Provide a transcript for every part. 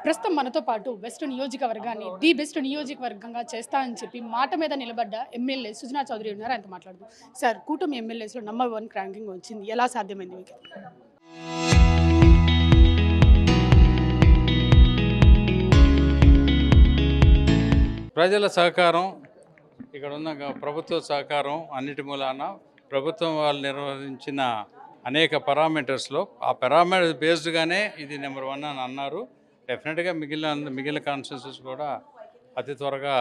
ప్రస్తుతం మనతో పాటు వెస్ట్ నియోజకవర్గాన్ని ది బెస్ట్ నియోజకవర్గంగా చేస్తా అని చెప్పి మాట మీద నిలబడ్డ ఎమ్మెల్యే సుజనా చౌదరి ఉన్నారు. ఆయనతో మాట్లాడుతూ సార్, కూటమి ఎమ్మెల్యేస్లో నంబర్ 1 ర్యాంకింగ్ వచ్చింది, ఎలా సాధ్యమైంది మీకు? ప్రజల సహకారం, ఇక్కడ ఉన్న ప్రభుత్వ సహకారం అన్నిటి మూలాన ప్రభుత్వం వాళ్ళు నిర్వహించిన అనేక పారామీటర్స్లో ఆ పారామీటర్ బేస్డ్గానే ఇది నెంబర్ 1 అని అన్నారు. డెఫినెట్గా మిగిలిన కాన్స్టిట్యూన్సీస్ కూడా అతి త్వరగా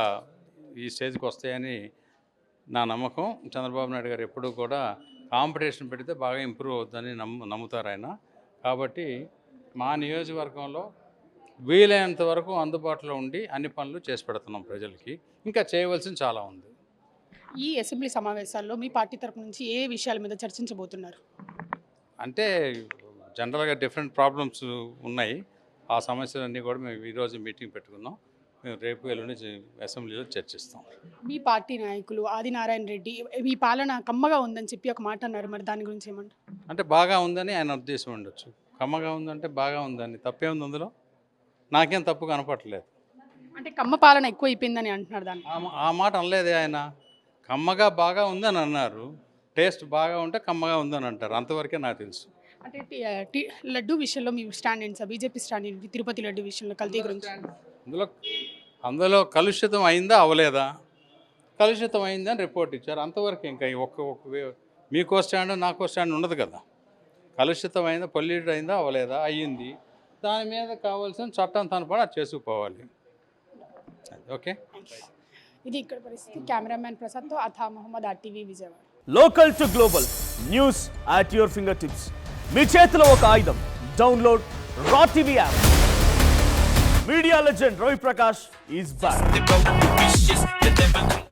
ఈ స్టేజ్కి వస్తాయని నా నమ్మకం. చంద్రబాబు నాయుడు గారు ఎప్పుడూ కూడా కాంపిటీషన్ పెడితే బాగా ఇంప్రూవ్ అవుతుందని నమ్ముతారు ఆయన. కాబట్టి మా నియోజకవర్గంలో వీలైనంత వరకు అందుబాటులో ఉండి అన్ని పనులు చేసి పెడుతున్నాం ప్రజలకి. ఇంకా చేయవలసింది చాలా ఉంది. ఈ అసెంబ్లీ సమావేశాల్లో మీ పార్టీ తరపు నుంచి ఏ విషయాల మీద చర్చించబోతున్నారు? అంటే జనరల్గా డిఫరెంట్ ప్రాబ్లమ్స్ ఉన్నాయి. ఆ సమస్యలన్నీ కూడా మేము ఈరోజు మీటింగ్ పెట్టుకున్నాం. మేము రేపు ఎల్లుండి అసెంబ్లీలో చర్చిస్తాం. మీ పార్టీ నాయకులు ఆదినారాయణ రెడ్డి ఈ పాలన కమ్మగా ఉందని చెప్పి ఒక మాట అన్నారు, మరి దాని గురించి ఏమంటారు? అంటే బాగా ఉందని ఆయన ఉద్దేశం ఉండొచ్చు. కమ్మగా ఉందంటే బాగా ఉందని తప్పే ఉంది అందులో? నాకేం తప్పు కనపడలేదు. అంటే కమ్మ పాలన ఎక్కువ అయిపోయిందని అంటున్నారు. దాన్ని ఆ మాట అనలేదే ఆయన. కమ్మగా బాగా ఉందని అన్నారు. టేస్ట్ బాగా ఉంటే కమ్మగా ఉందని అంటారు. అంతవరకే నాకు తెలుసు. అంటే లడ్డు విషయంలో మీ స్టాండ్ ఏంటి సార్? బీజేపీ స్టాండ్ ఏంటి తిరుపతి లడ్డు విషయంలో కల్తీ గురించి? అందులో కలుషితం అయిందా అవ్వలేదా? కలుషితం అయిందని రిపోర్ట్ ఇచ్చారు, అంతవరకు. ఇంకా మీకో స్టాండ్ నాకో స్టాండ్ ఉండదు కదా. కలుషితం అయిందా, పొల్యూటెడ్ అయిందా అవ్వలేదా? అయ్యింది. దాని మీద కావాల్సిన చట్టం తన పని అది చేసుకుపోవాలి. ఓకే, ఇది ఇక్కడ పరిస్థితి. కెమెరామ్యాన్ ప్రసాద్తో Atha Mohammed, RTV Vijayawada. Local to global news at your finger tips. మీ చేతిలో ఒక ఆయుధం. Download R TV app. Media legend Ravi Prakash is back.